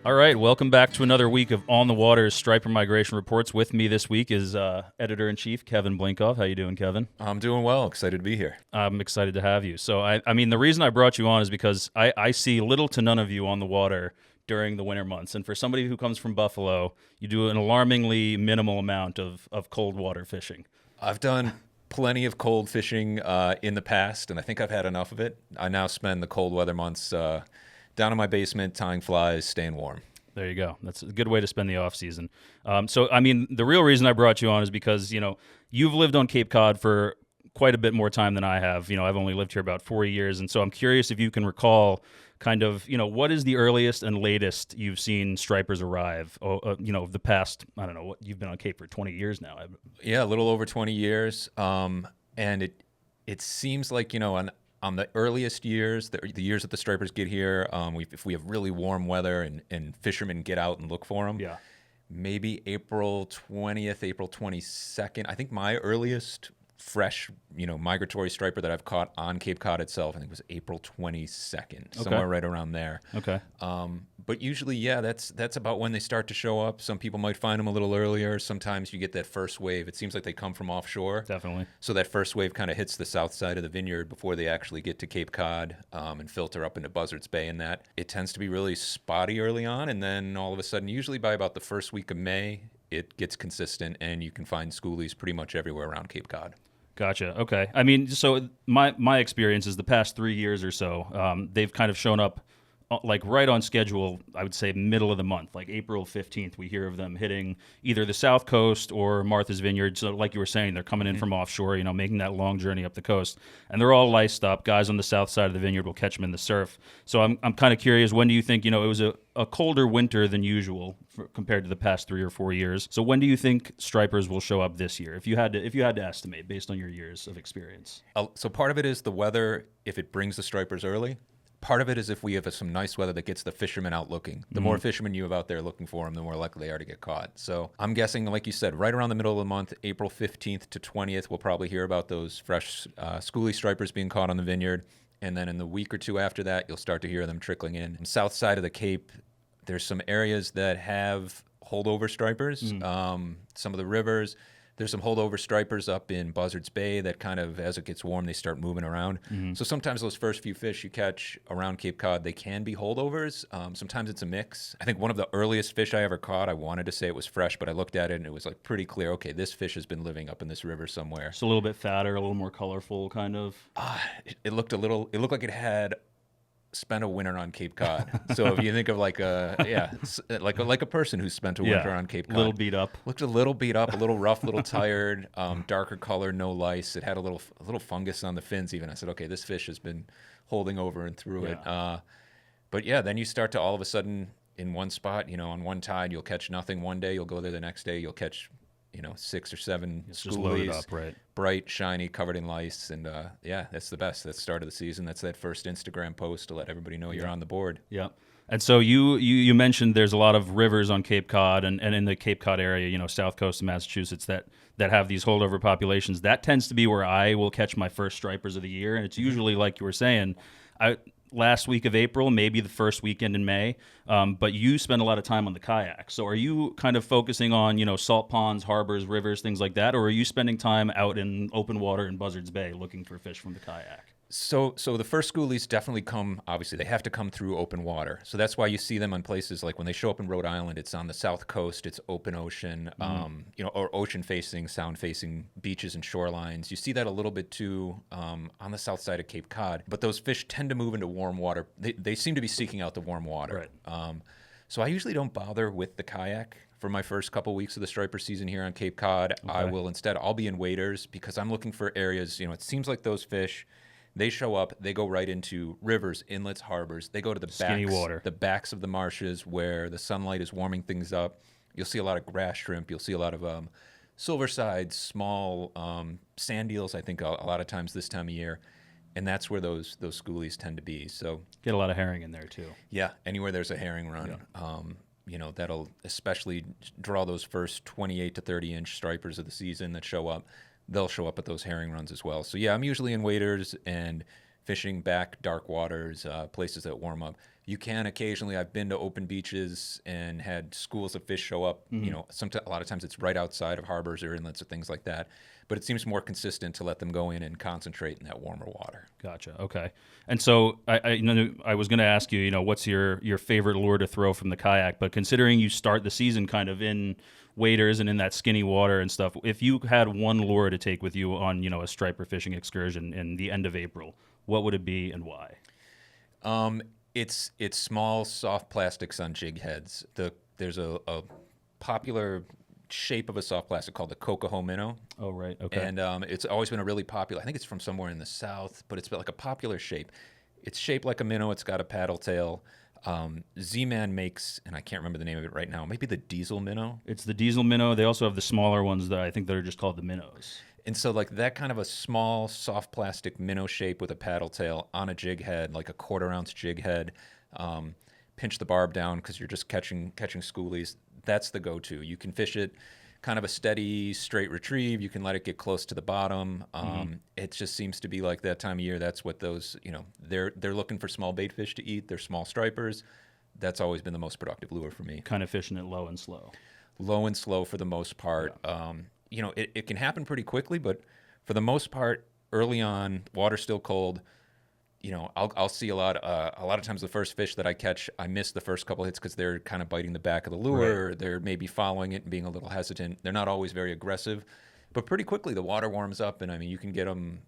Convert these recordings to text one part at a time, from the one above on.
All right, welcome back to another week of On the Water's Striper Migration Reports. With me this week is Editor-in-Chief Kevin Blinkoff. How you doing, Kevin? I'm doing well. Excited to be here. I'm excited to have you. So, I mean, the reason I brought you on is because I see little to none of you on the water during the winter months. And for somebody who comes from Buffalo, you do an alarmingly minimal amount of cold water fishing. I've done plenty of cold fishing in the past, and I think I've had enough of it. I now spend the cold weather months down in my basement, tying flies, staying warm. There you go. That's a good way to spend the off season. So, I mean, the real reason I brought you on is because, you know, you've lived on Cape Cod for quite a bit more time than I have. You know, I've only lived here about 4 years. And so I'm curious if you can recall kind of, you know, what is the earliest and latest you've seen stripers arrive, you know, the past, I don't know, what you've been on Cape for 20 years now. Yeah, a little over 20 years. And it seems like, you know, on the earliest years, the years that the stripers get here, if we have really warm weather and fishermen get out and look for them, yeah, maybe April 20th, April 22nd. I think my earliest fresh, you know, migratory striper that I've caught on Cape Cod itself, I think was April 22nd, somewhere right around there. Okay. But usually, yeah, that's about when they start to show up. Some people might find them a little earlier. Sometimes you get that first wave. It seems like they come from offshore. Definitely. So that first wave kind of hits the south side of the vineyard before they actually get to Cape Cod and filter up into Buzzards Bay and that. It tends to be really spotty early on, and then all of a sudden, usually by about the first week of May, it gets consistent, and you can find schoolies pretty much everywhere around Cape Cod. Gotcha. Okay. I mean, so my experience is the past 3 years or so, they've kind of shown up like right on schedule. I would say middle of the month, like April 15th, we hear of them hitting either the South Coast or Martha's Vineyard. So like you were saying, they're coming in from offshore, you know, making that long journey up the coast, and they're all liced up. Guys on the south side of the vineyard will catch them in the surf. So I'm kind of curious, when do you think, you know, it was a colder winter than usual compared to the past 3 or 4 years. So when do you think stripers will show up this year? If you had to estimate based on your years of experience. So part of it is the weather, if it brings the stripers early. Part of it is if we have some nice weather that gets the fishermen out looking. The more fishermen you have out there looking for them, the more likely they are to get caught. So I'm guessing, like you said, right around the middle of the month, April 15th to 20th, we'll probably hear about those fresh schoolie stripers being caught on the vineyard. And then in the week or two after that, you'll start to hear them trickling in. And south side of the Cape, there's some areas that have holdover stripers. Some of the rivers. There's some holdover stripers up in Buzzards Bay that kind of, as it gets warm, they start moving around. So sometimes those first few fish you catch around Cape Cod, they can be holdovers. Sometimes it's a mix. I think one of the earliest fish I ever caught, I wanted to say it was fresh, but I looked at it and it was like pretty clear, okay, this fish has been living up in this river somewhere. Just a little bit fatter, a little more colorful, kind of. It looked like it had spent a winter on Cape Cod. So if you think of like a person who spent a winter on Cape Cod, a little beat up, looked a little beat up, a little rough, a little tired, darker color, no lice. It had a little fungus on the fins even. I said, okay, this fish has been holding over and through it. But yeah, then you start to all of a sudden in one spot, you know, on one tide, you'll catch nothing one day. You'll go there the next day, you'll catch, you know, 6 or 7 it's just loaded schoolies, up, right? bright, shiny, covered in lice, and yeah, that's the best. That's the start of the season. That's that first Instagram post to let everybody know you're on the board. Yeah. And so you mentioned there's a lot of rivers on Cape Cod and in the Cape Cod area, you know, south coast of Massachusetts that have these holdover populations. That tends to be where I will catch my first stripers of the year, and it's usually like you were saying, last week of April, maybe the first weekend in May, but you spend a lot of time on the kayak. So are you kind of focusing on, you know, salt ponds, harbors, rivers, things like that, or are you spending time out in open water in Buzzards Bay looking for fish from the kayak? So the first schoolies definitely come, obviously, they have to come through open water. So that's why you see them on places like when they show up in Rhode Island, it's on the south coast, it's open ocean, you know, or ocean-facing, sound-facing beaches and shorelines. You see that a little bit too on the south side of Cape Cod. But those fish tend to move into warm water. They seem to be seeking out the warm water. Right. So I usually don't bother with the kayak for my first couple weeks of the striper season here on Cape Cod. Okay. I'll be in waders because I'm looking for areas, you know, it seems like those fish, they show up, they go right into rivers, inlets, harbors. They go to the backs of the marshes where the sunlight is warming things up. You'll see a lot of grass shrimp. You'll see a lot of silver sides, small sand eels, I think a lot of times this time of year. And that's where those schoolies tend to be. So get a lot of herring in there too. Yeah, anywhere there's a herring run. Yeah. You know, that'll especially draw those first 28 to 30-inch stripers of the season that show up. They'll show up at those herring runs as well. So yeah, I'm usually in waders and fishing back dark waters, places that warm up. You can occasionally, I've been to open beaches and had schools of fish show up. You know, a lot of times it's right outside of harbors or inlets or things like that. But it seems more consistent to let them go in and concentrate in that warmer water. Gotcha. Okay. And so I was going to ask you, what's your favorite lure to throw from the kayak? But considering you start the season kind of in waders and in that skinny water and stuff, if you had one lure to take with you on, a striper fishing excursion in the end of April, what would it be and why? It's small, soft plastics on jig heads. There's a popular shape of a soft plastic called the Cocahoe minnow. Oh, right. Okay. And it's always been a really popular, I think it's from somewhere in the South, but it's like a popular shape. It's shaped like a minnow. It's got a paddle tail. Z-Man makes, and I can't remember the name of it right now, maybe the diesel minnow. It's the diesel minnow. They also have the smaller ones that I think that are just called the minnows. And so like that kind of a small, soft plastic minnow shape with a paddle tail on a jig head, like a 1/4 ounce jig head, pinch the barb down because you're just catching schoolies. That's the go-to. You can fish it kind of a steady, straight retrieve. You can let it get close to the bottom. It just seems to be like that time of year. That's what those, they're looking for small bait fish to eat. They're small stripers. That's always been the most productive lure for me. Kind of fishing it low and slow. Low and slow for the most part. Yeah. It can happen pretty quickly, but for the most part, early on, water's still cold. I'll see a lot of times the first fish that I catch, I miss the first couple hits because they're kind of biting the back of the lure. Right. Or they're maybe following it and being a little hesitant. They're not always very aggressive, but pretty quickly the water warms up, and you can get them.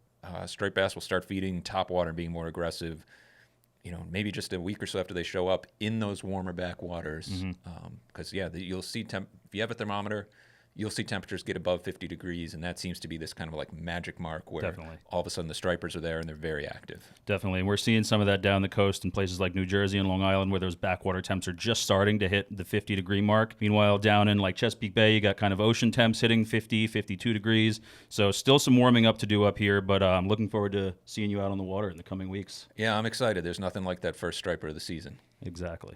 Striped bass will start feeding top water and being more aggressive. Maybe just a week or so after they show up in those warmer back waters. Because you'll see if you have a thermometer, you'll see temperatures get above 50 degrees, and that seems to be this kind of like magic mark where all of a sudden the stripers are there and they're very active. Definitely. And we're seeing some of that down the coast in places like New Jersey and Long Island where those backwater temps are just starting to hit the 50-degree mark. Meanwhile, down in like Chesapeake Bay, you got kind of ocean temps hitting 50, 52 degrees. So still some warming up to do up here, but I'm looking forward to seeing you out on the water in the coming weeks. Yeah, I'm excited. There's nothing like that first striper of the season. Exactly.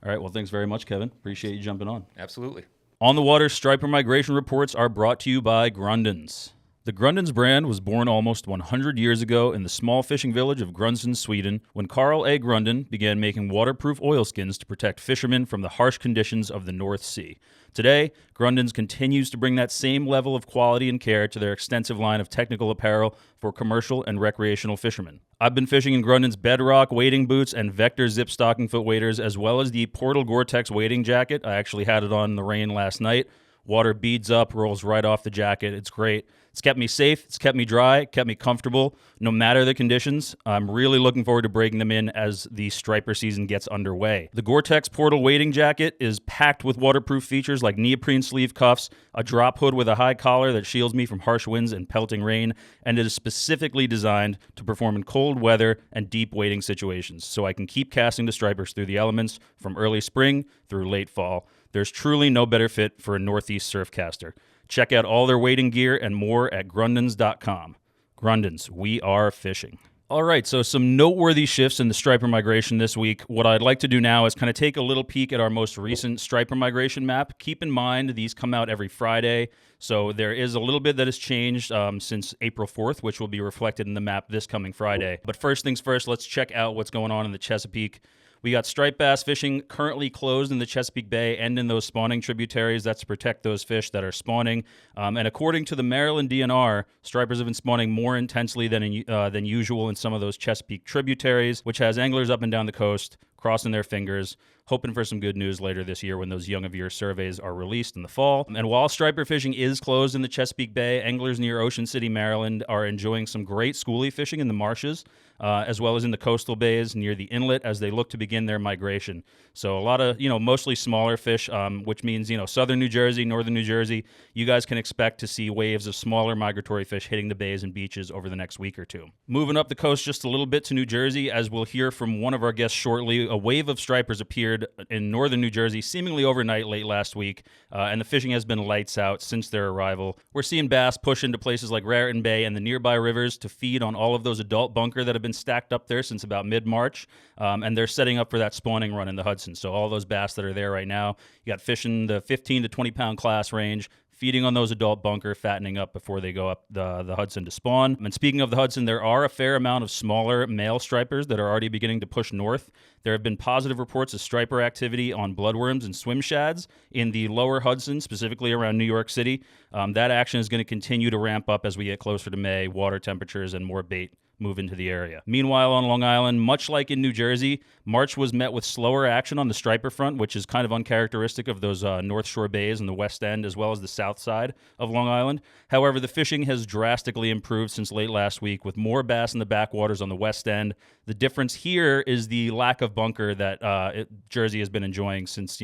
All right. Well, thanks very much, Kevin. Appreciate you jumping on. Absolutely. On the Water Striper Migration Reports are brought to you by Grundens. The Grundens brand was born almost 100 years ago in the small fishing village of Grundens, Sweden, when Carl A. Grunden began making waterproof oilskins to protect fishermen from the harsh conditions of the North Sea. Today, Grundens continues to bring that same level of quality and care to their extensive line of technical apparel for commercial and recreational fishermen. I've been fishing in Grundens Bedrock wading boots and Vector zip stocking foot waders, as well as the Portal Gore-Tex wading jacket. I actually had it on in the rain last night. Water beads up, rolls right off the jacket. It's great. It's kept me safe. It's kept me dry, kept me comfortable, no matter the conditions. I'm really looking forward to breaking them in as the striper season gets underway. The Gore-Tex Portal wading jacket is packed with waterproof features like neoprene sleeve cuffs, a drop hood with a high collar that shields me from harsh winds and pelting rain, and it is specifically designed to perform in cold weather and deep wading situations, so I can keep casting the stripers through the elements from early spring through late fall. There's truly no better fit for a Northeast surf caster. Check out all their wading gear and more at Grundens.com. Grundens, we are fishing. All right, so some noteworthy shifts in the striper migration this week. What I'd like to do now is kind of take a little peek at our most recent striper migration map. Keep in mind, these come out every Friday, so there is a little bit that has changed since April 4th, which will be reflected in the map this coming Friday. But first things first, let's check out what's going on in the Chesapeake. We got striped bass fishing currently closed in the Chesapeake Bay and in those spawning tributaries. That's to protect those fish that are spawning. And according to the Maryland DNR, stripers have been spawning more intensely than usual in some of those Chesapeake tributaries, which has anglers up and down the coast crossing their fingers, hoping for some good news later this year when those young of year surveys are released in the fall. And while striper fishing is closed in the Chesapeake Bay, anglers near Ocean City, Maryland are enjoying some great schoolie fishing in the marshes, as well as in the coastal bays near the inlet as they look to begin their migration. So a lot of, mostly smaller fish, which means, southern New Jersey, northern New Jersey, you guys can expect to see waves of smaller migratory fish hitting the bays and beaches over the next week or two. Moving up the coast just a little bit to New Jersey, as we'll hear from one of our guests shortly, a wave of stripers appeared in northern New Jersey seemingly overnight late last week, and the fishing has been lights out since their arrival. We're seeing bass push into places like Raritan Bay and the nearby rivers to feed on all of those adult bunker that have been stacked up there since about mid-March, and they're setting up for that spawning run in the Hudson. So all those bass that are there right now, you got fish in the 15 to 20 pound class range, feeding on those adult bunker, fattening up before they go up the Hudson to spawn. And speaking of the Hudson, there are a fair amount of smaller male stripers that are already beginning to push north. There have been positive reports of striper activity on bloodworms and swim shads in the lower Hudson, specifically around New York City. That action is going to continue to ramp up as we get closer to May, water temperatures, and more bait move into the area. Meanwhile, on Long Island, much like in New Jersey, March was met with slower action on the striper front, which is kind of uncharacteristic of those North Shore bays and the West End, as well as the south side of Long Island. However, the fishing has drastically improved since late last week, with more bass in the backwaters on the West End. The difference here is the lack of bunker that Jersey has been enjoying since,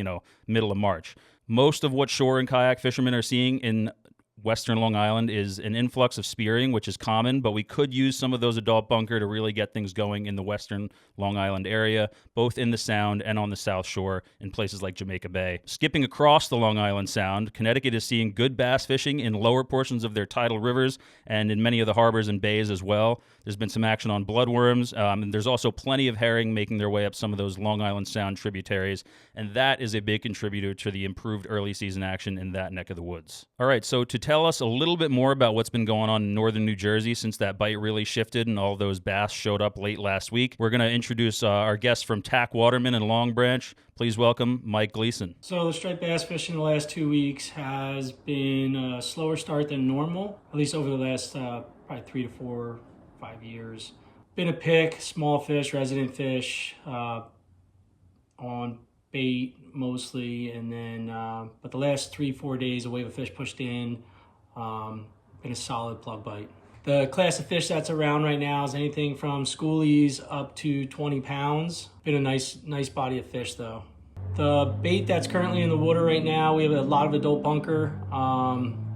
middle of March. Most of what shore and kayak fishermen are seeing in Western Long Island is an influx of spearing, which is common, but we could use some of those adult bunker to really get things going in the Western Long Island area, both in the Sound and on the South Shore in places like Jamaica Bay. Skipping across the Long Island Sound, Connecticut is seeing good bass fishing in lower portions of their tidal rivers and in many of the harbors and bays as well. There's been some action on bloodworms, and there's also plenty of herring making their way up some of those Long Island Sound tributaries, and that is a big contributor to the improved early season action in that neck of the woods. All right, so to tell us a little bit more about what's been going on in northern New Jersey since that bite really shifted and all those bass showed up late last week, we're going to introduce our guest from TAK Waterman in Long Branch. Please welcome Mike Gleason. So the striped bass fishing the last 2 weeks has been a slower start than normal, at least over the last probably 3 to 4, 5 years. Been a pick, small fish, resident fish, on bait mostly, and then but the last 3-4 days a wave of fish pushed in. Been a solid plug bite. The class of fish that's around right now is anything from schoolies up to 20 pounds. Been a nice body of fish though. The bait that's currently in the water right now, we have a lot of adult bunker.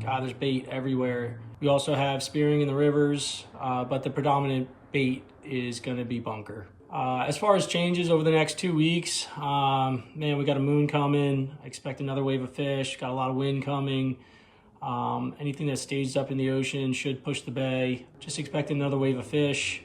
There's bait everywhere. We also have spearing in the rivers, but the predominant bait is going to be bunker. As far as changes over the next 2 weeks, we got a moon coming. I expect another wave of fish. Got a lot of wind coming. Anything that stays up in the ocean should push the bay. Just expect another wave of fish.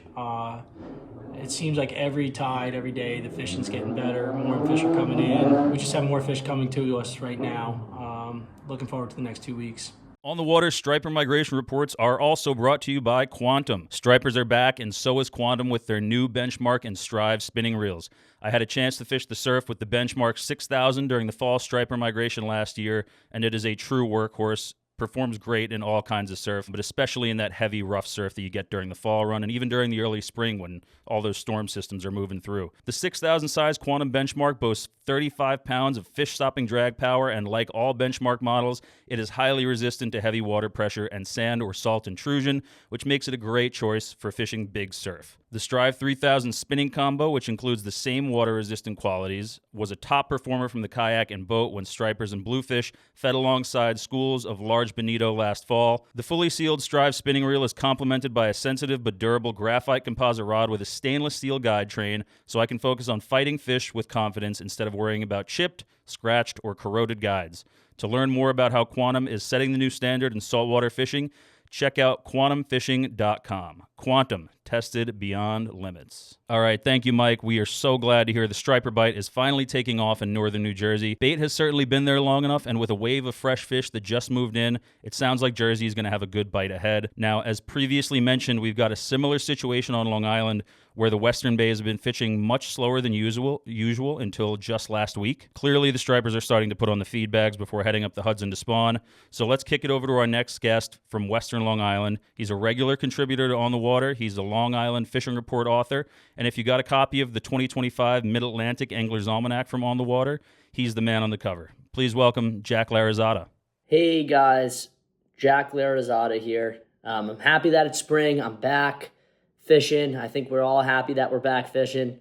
It seems like every tide, every day, the fishing's getting better. More fish are coming in. We just have more fish coming to us right now. Looking forward to the next 2 weeks. On the Water, striper migration reports are also brought to you by Quantum. Stripers are back, and so is Quantum with their new Benchmark and Strive spinning reels. I had a chance to fish the surf with the Benchmark 6000 during the fall striper migration last year, and it is a true workhorse. Performs great in all kinds of surf, but especially in that heavy, rough surf that you get during the fall run and even during the early spring when all those storm systems are moving through. The 6,000 size Quantum Benchmark boasts 35 pounds of fish-stopping drag power, and like all Benchmark models, it is highly resistant to heavy water pressure and sand or salt intrusion, which makes it a great choice for fishing big surf. The Strive 3000 spinning combo, which includes the same water-resistant qualities, was a top performer from the kayak and boat when stripers and bluefish fed alongside schools of large bonito last fall. The fully sealed Strive spinning reel is complemented by a sensitive but durable graphite composite rod with a stainless steel guide train, so I can focus on fighting fish with confidence instead of worrying about chipped, scratched, or corroded guides. To learn more about how Quantum is setting the new standard in saltwater fishing, check out quantumfishing.com. Quantum, tested beyond limits. All right, thank you, Mike. We are so glad to hear the striper bite is finally taking off in northern New Jersey. Bait has certainly been there long enough, and with a wave of fresh fish that just moved in, it sounds like Jersey is going to have a good bite ahead. Now, as previously mentioned, we've got a similar situation on Long Island where the western bays have been fishing much slower than usual until just last week. Clearly, the stripers are starting to put on the feed bags before heading up the Hudson to spawn. So let's kick it over to our next guest from western Long Island. He's a regular contributor to On the Water. He's a Long Island Fishing Report author. And if you got a copy of the 2025 Mid-Atlantic Angler's Almanac from On the Water, he's the man on the cover. Please welcome Jack Larizadeh. Hey guys, Jack Larizadeh here. I'm happy that it's spring. I'm back fishing. I think we're all happy that we're back fishing.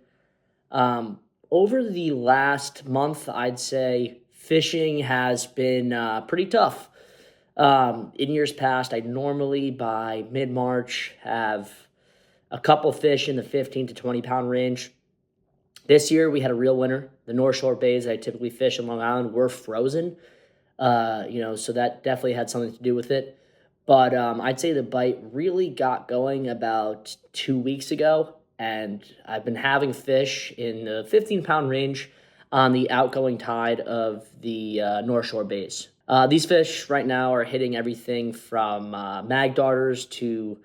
Over the last month, I'd say fishing has been pretty tough. In years past, I'd normally by mid-March have a couple fish in the 15 to 20 pound range. This year we had a real winter. The North Shore bays I typically fish in Long Island were frozen, so that definitely had something to do with it. But I'd say the bite really got going about 2 weeks ago, and I've been having fish in the 15 pound range on the outgoing tide of the North Shore bays. These fish right now are hitting everything from mag darters to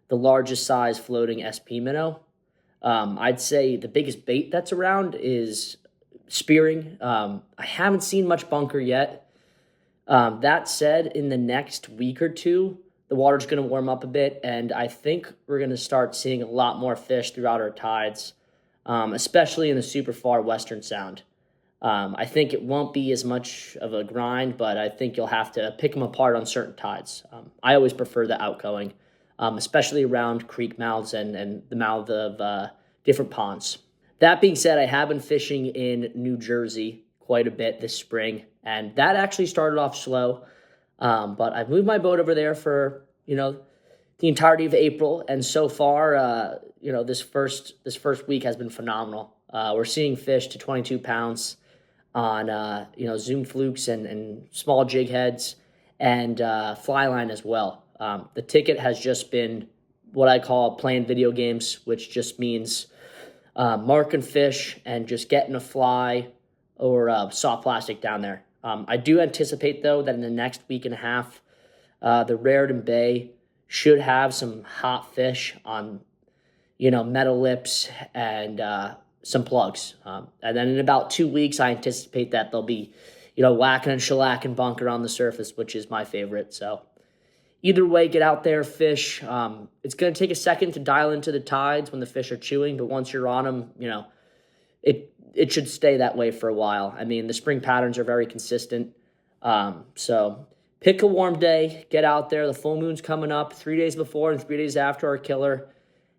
the largest size floating SP minnow. I'd say the biggest bait that's around is spearing. I haven't seen much bunker yet. That said, in the next week or two, the water's going to warm up a bit, and I think we're going to start seeing a lot more fish throughout our tides, especially in the super far western sound. I think it won't be as much of a grind, but I think you'll have to pick them apart on certain tides. I always prefer the outgoing, especially around creek mouths and the mouth of different ponds. That being said, I have been fishing in New Jersey quite a bit this spring, and that actually started off slow. But I've moved my boat over there for, the entirety of April, and so far, this first week has been phenomenal. We're seeing fish to 22 pounds on, Zoom flukes and small jig heads and fly line as well. The ticket has just been what I call playing video games, which just means marking fish and just getting a fly or soft plastic down there. I do anticipate, though, that in the next week and a half, the Raritan Bay should have some hot fish on, metal lips and some plugs. And then in about 2 weeks, I anticipate that they'll be, whacking and shellacking bunker on the surface, which is my favorite. So either way, get out there, fish. It's going to take a second to dial into the tides when the fish are chewing, but once you're on them, it should stay that way for a while. I mean, the spring patterns are very consistent. So pick a warm day, get out there. The full moon's coming up 3 days before and 3 days after our killer,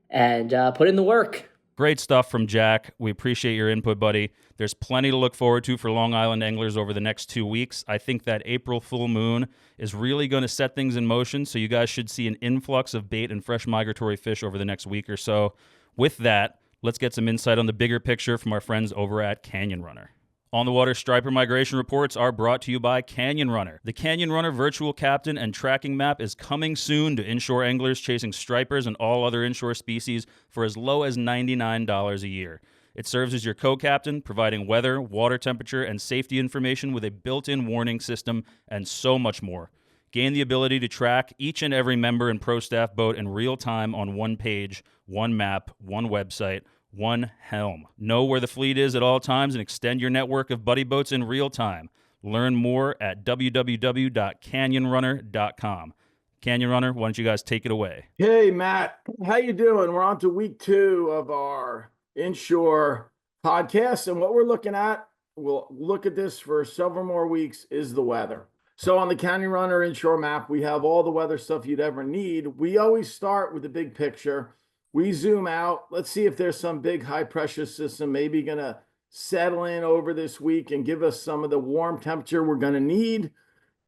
and put in the work. Great stuff from Jack. We appreciate your input, buddy. There's plenty to look forward to for Long Island anglers over the next 2 weeks. I think that April full moon is really going to set things in motion, so you guys should see an influx of bait and fresh migratory fish over the next week or so. With that, let's get some insight on the bigger picture from our friends over at Canyon Runner. On the Water Striper Migration Reports are brought to you by Canyon Runner. The Canyon Runner virtual captain and tracking map is coming soon to inshore anglers chasing stripers and all other inshore species for as low as $99 a year. It serves as your co-captain, providing weather, water temperature, and safety information with a built-in warning system and so much more. Gain the ability to track each and every member and pro staff boat in real time on one page, one map, one website, one helm. Know where the fleet is at all times and extend your network of buddy boats in real time. Learn more at www.canyonrunner.com. Canyon Runner, why don't you guys take it away? Hey, Matt. How you doing? We're on to week 2 of our inshore podcast, and what we're looking at, we'll look at this for several more weeks, is the weather. So on the Canyon Runner inshore map, we have all the weather stuff you'd ever need. We always start with the big picture. We zoom out. Let's see if there's some big high pressure system maybe going to settle in over this week and give us some of the warm temperature we're going to need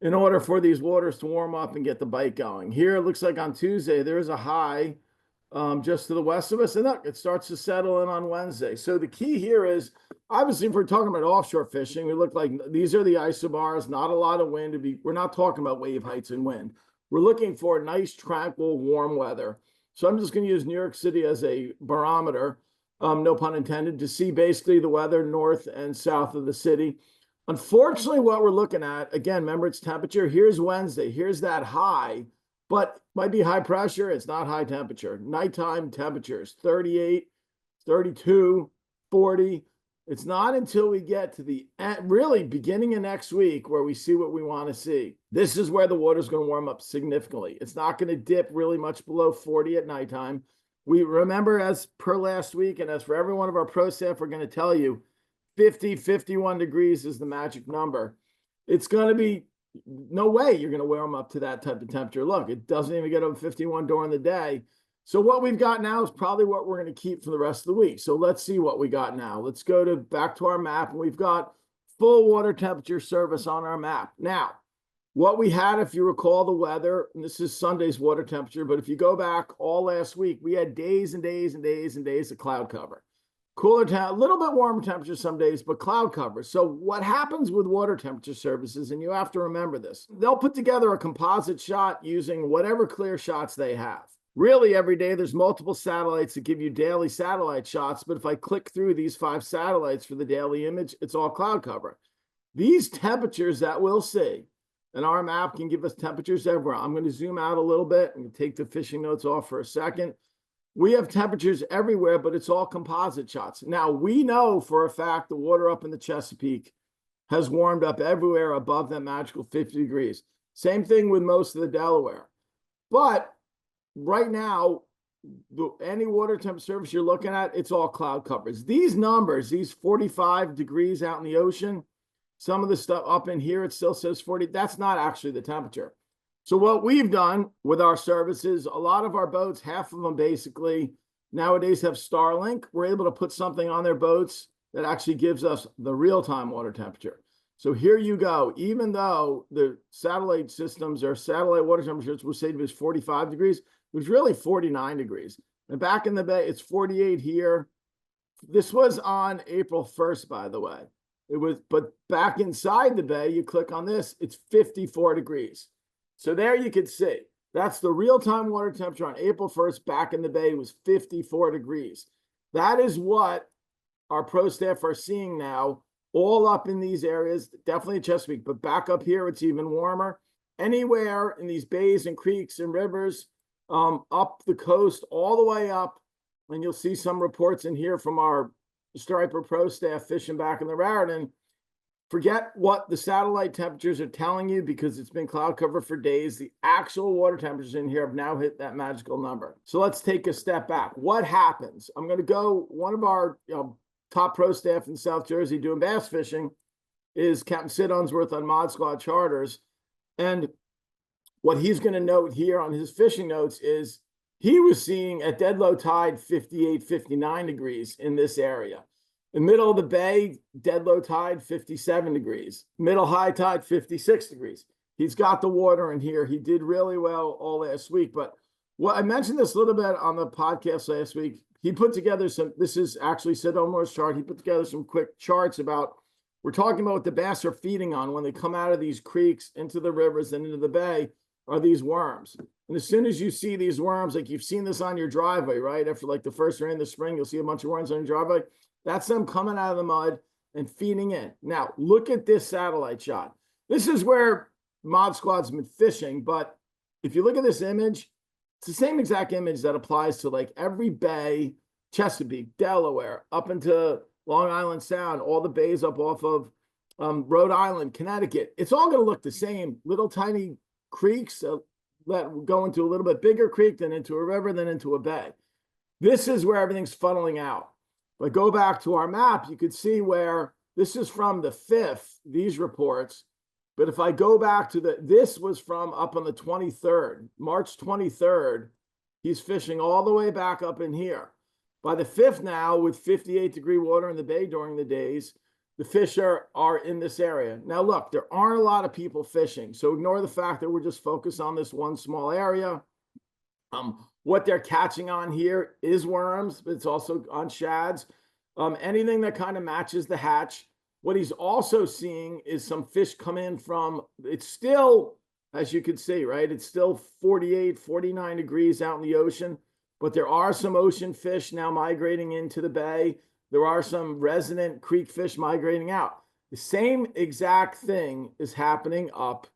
in order for these waters to warm up and get the bite going. Here, it looks like on Tuesday, there's a high just to the west of us. And look, it starts to settle in on Wednesday. So the key here is, obviously, if we're talking about offshore fishing, we look like these are the isobars, not a lot of wind. We're not talking about wave heights and wind. We're looking for nice, tranquil, warm weather. So I'm just going to use New York City as a barometer, no pun intended, to see basically the weather north and south of the city. Unfortunately, what we're looking at, again, remember it's temperature. Here's Wednesday. Here's that high, but might be high pressure. It's not high temperature. Nighttime temperatures, 38, 32, 40. It's not until we get to the really beginning of next week where we see what we want to see. This is where the water's going to warm up significantly. It's not going to dip really much below 40 at nighttime. We remember, as per last week, and as for every one of our pro staff, we're going to tell you 50, 51 degrees is the magic number. It's going to be no way you're going to warm up to that type of temperature. Look, it doesn't even get over 51 during the day. So what we've got now is probably what we're going to keep for the rest of the week. So let's see what we got now. Let's go back to our map, and we've got full water temperature service on our map. Now, what we had, if you recall the weather, and this is Sunday's water temperature, but if you go back all last week, we had days and days and days and days of cloud cover. Cooler a little bit warmer temperature some days, but cloud cover. So what happens with water temperature services, and you have to remember this, they'll put together a composite shot using whatever clear shots they have. Really, every day there's multiple satellites that give you daily satellite shots, but if I click through these 5 satellites for the daily image, it's all cloud cover. These temperatures that we'll see and our map can give us temperatures everywhere. I'm going to zoom out a little bit and take the fishing notes off for a second. We have temperatures everywhere, but it's all composite shots. Now, we know for a fact the water up in the Chesapeake has warmed up everywhere above that magical 50 degrees. Same thing with most of the Delaware. But right now, any water temp surface you're looking at, it's all cloud covers. These numbers, these 45 degrees out in the ocean, some of the stuff up in here, it still says 40. That's not actually the temperature. So what we've done with our services, a lot of our boats, half of them basically nowadays have Starlink. We're able to put something on their boats that actually gives us the real-time water temperature. So here you go. Even though the satellite systems or satellite water temperatures will say it was 45 degrees, it was really 49 degrees. And back in the bay, it's 48 here. This was on April 1st, by the way. It was, but back inside the bay, you click on this, it's 54 degrees. So there you can see, that's the real-time water temperature on April 1st back in the bay was 54 degrees. That is what our pro staff are seeing now, all up in these areas, definitely Chesapeake, but back up here, it's even warmer. Anywhere in these bays and creeks and rivers, up the coast, all the way up, and you'll see some reports in here from our striper pro staff fishing back in the Raritan. Forget what the satellite temperatures are telling you because it's been cloud cover for days. The actual water temperatures in here have now hit that magical number. So let's take a step back. What happens? I'm going to go, one of our top pro staff in South Jersey doing bass fishing is Captain Sid Unsworth on Mod Squad Charters. And what he's going to note here on his fishing notes is he was seeing at dead low tide 58, 59 degrees in this area. The middle of the bay, dead low tide, 57 degrees. Middle high tide, 56 degrees. He's got the water in here. He did really well all last week. But what I mentioned this a little bit on the podcast last week. He put together some, this is actually Sid Unsworth's chart. He put together some quick charts about, we're talking about what the bass are feeding on when they come out of these creeks into the rivers and into the bay are these worms. And as soon as you see these worms, like you've seen this on your driveway, right? After like the first rain in the spring, you'll see a bunch of worms on your driveway. That's them coming out of the mud and feeding in. Now, look at this satellite shot. This is where Mod Squad's been fishing, but if you look at this image, it's the same exact image that applies to like every bay, Chesapeake, Delaware, up into Long Island Sound, all the bays up off of Rhode Island, Connecticut. It's all going to look the same. Little tiny creeks that go into a little bit bigger creek, then into a river, then into a bay. This is where everything's funneling out. But go back to our map, you could see where this is from the 5th, these reports. But if I go back to this was from up on the 23rd, March 23rd, he's fishing all the way back up in here. By the 5th now, with 58-degree water in the bay during the days, the fish are in this area. Now, look, there aren't a lot of people fishing, so ignore the fact that we're just focused on this one small area. What they're catching on here is worms, but it's also on shads. Anything that kind of matches the hatch. What he's also seeing is some fish come in from, it's still, as you can see, right? It's still 48, 49 degrees out in the ocean, but there are some ocean fish now migrating into the bay. There are some resident creek fish migrating out. The same exact thing is happening up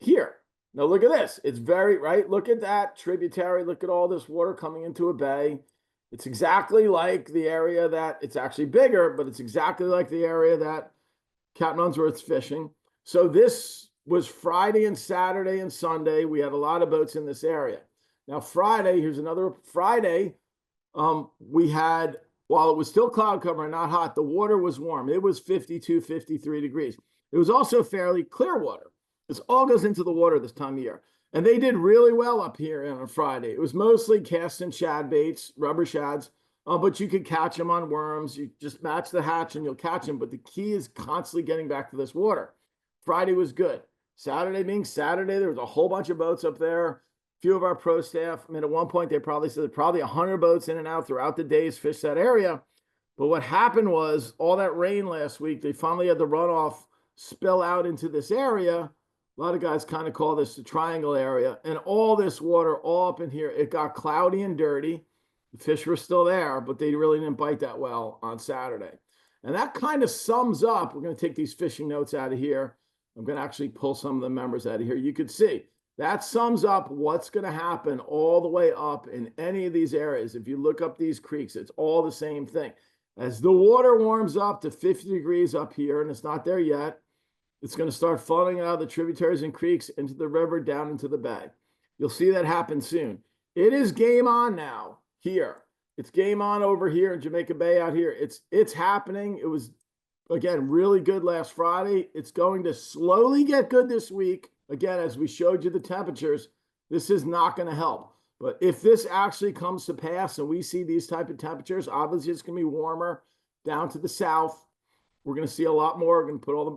here. Now look at this. It's very, right? Look at that tributary. Look at all this water coming into a bay. It's exactly like the area that, it's actually bigger, but it's exactly like the area that Captain Unsworth's fishing. So this was Friday and Saturday and Sunday. We had a lot of boats in this area. Now Friday, here's another Friday. We had, while it was still cloud cover and not hot, the water was warm. It was 52, 53 degrees. It was also fairly clear water. This all goes into the water this time of year. And they did really well up here on a Friday. It was mostly cast and shad baits, rubber shads, but you could catch them on worms. You just match the hatch and you'll catch them. But the key is constantly getting back to this water. Friday was good. Saturday being Saturday, there was a whole bunch of boats up there. A few of our pro staff, I mean, at one point they probably said probably 100 boats in and out throughout the days fish that area. But what happened was all that rain last week, they finally had the runoff spill out into this area. A lot of guys kind of call this the triangle area, and all this water all up in here, it got cloudy and dirty. The fish were still there, but they really didn't bite that well on Saturday. And that kind of sums up, we're going to take these fishing notes out of here. I'm going to actually pull some of the members out of here. You could see that sums up what's going to happen all the way up in any of these areas. If you look up these creeks, it's all the same thing. As the water warms up to 50 degrees up here, and it's not there yet, it's going to start flooding out of the tributaries and creeks into the river, down into the bay. You'll see that happen soon. It is game on now here. It's game on over here in Jamaica Bay out here. It's happening. It was, again, really good last Friday. It's going to slowly get good this week. Again, as we showed you the temperatures, this is not going to help. But if this actually comes to pass and we see these type of temperatures, obviously it's going to be warmer down to the south. We're going to see a lot more.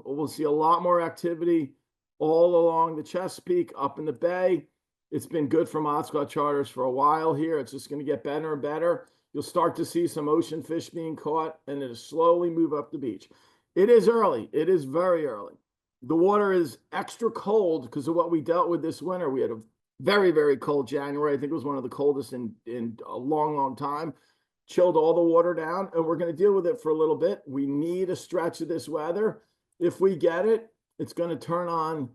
We'll see a lot more activity all along the Chesapeake, up in the bay. It's been good for Mod Squad charters for a while here. It's just going to get better and better. You'll start to see some ocean fish being caught, and it'll slowly move up the beach. It is early. It is very early. The water is extra cold because of what we dealt with this winter. We had a very, very cold January. I think it was one of the coldest in a long, long time. Chilled all the water down, and we're going to deal with it for a little bit. We need a stretch of this weather. If we get it, it's going to turn on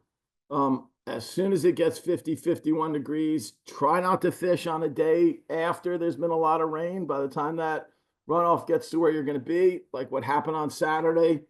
as soon as it gets 50, 51 degrees. Try not to fish on a day after there's been a lot of rain. By the time that runoff gets to where you're going to be, like what happened on Saturday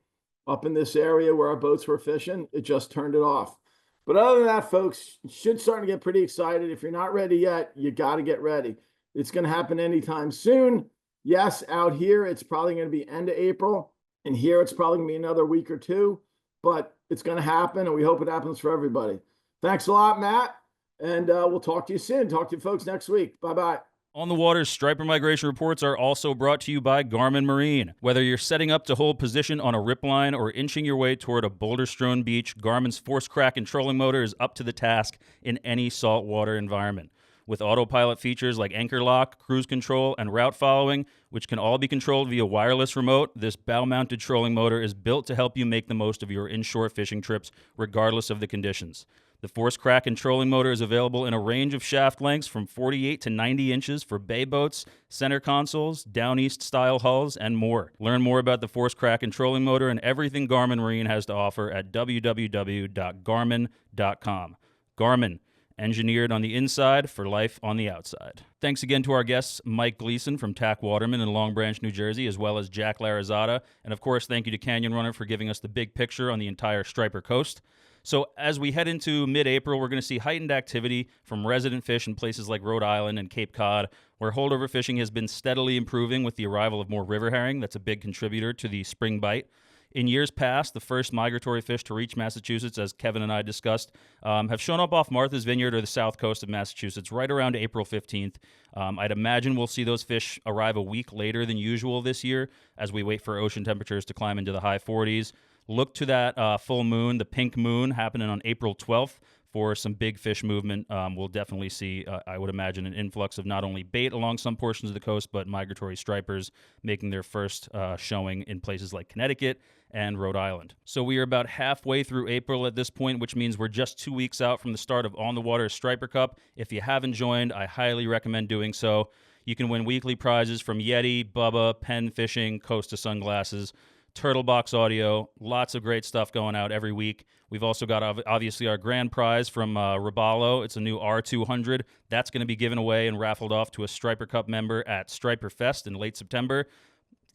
up in this area where our boats were fishing, it just turned it off. But other than that, folks, you should start to get pretty excited. If you're not ready yet, you got to get ready. It's going to happen anytime soon. Yes, out here, it's probably going to be end of April. And here, it's probably going to be another week or two. But it's going to happen, and we hope it happens for everybody. Thanks a lot, Matt. And we'll talk to you soon. Talk to you folks next week. Bye-bye. On the Water's striper migration reports are also brought to you by Garmin Marine. Whether you're setting up to hold position on a rip line or inching your way toward a boulder-strewn beach, Garmin's force crack and trolling motor is up to the task in any saltwater environment. With autopilot features like anchor lock, cruise control, and route following, which can all be controlled via wireless remote, this bow-mounted trolling motor is built to help you make the most of your inshore fishing trips, regardless of the conditions. The force crack and trolling motor is available in a range of shaft lengths from 48 to 90 inches for bay boats, center consoles, down east style hulls, and more. Learn more about the force crack and trolling motor and everything Garmin Marine has to offer at www.garmin.com. Garmin, engineered on the inside for life on the outside. Thanks again to our guests, Mike Gleason from TAK Waterman in Long Branch, New Jersey, as well as Jack Larizadeh. And of course, thank you to Canyon Runner for giving us the big picture on the entire striper coast. So as we head into mid-April, we're going to see heightened activity from resident fish in places like Rhode Island and Cape Cod, where holdover fishing has been steadily improving with the arrival of more river herring. That's a big contributor to the spring bite. In years past, the first migratory fish to reach Massachusetts, as Kevin and I discussed, have shown up off Martha's Vineyard or the south coast of Massachusetts right around April 15th. I'd imagine we'll see those fish arrive a week later than usual this year as we wait for ocean temperatures to climb into the high 40s. Look to that full moon, the pink moon, happening on April 12th for some big fish movement. We'll definitely see, I would imagine, an influx of not only bait along some portions of the coast, but migratory stripers making their first showing in places like Connecticut and Rhode Island. So we are about halfway through April at this point, which means we're just 2 weeks out from the start of On the Water Striper Cup. If you haven't joined, I highly recommend doing so. You can win weekly prizes from Yeti, Bubba, Penn Fishing, Costa Sunglasses, Turtle Box Audio, lots of great stuff going out every week. We've also got, obviously, our grand prize from Robalo. It's a new R200. That's going to be given away and raffled off to a Striper Cup member at Striper Fest in late September.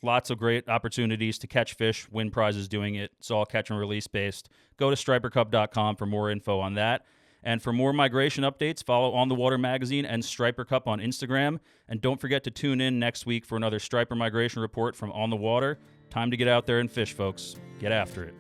Lots of great opportunities to catch fish, win prizes doing it. It's all catch and release based. Go to stripercup.com for more info on that. And for more migration updates, follow On the Water Magazine and Striper Cup on Instagram. And don't forget to tune in next week for another Striper Migration Report from On the Water. Time to get out there and fish, folks. Get after it.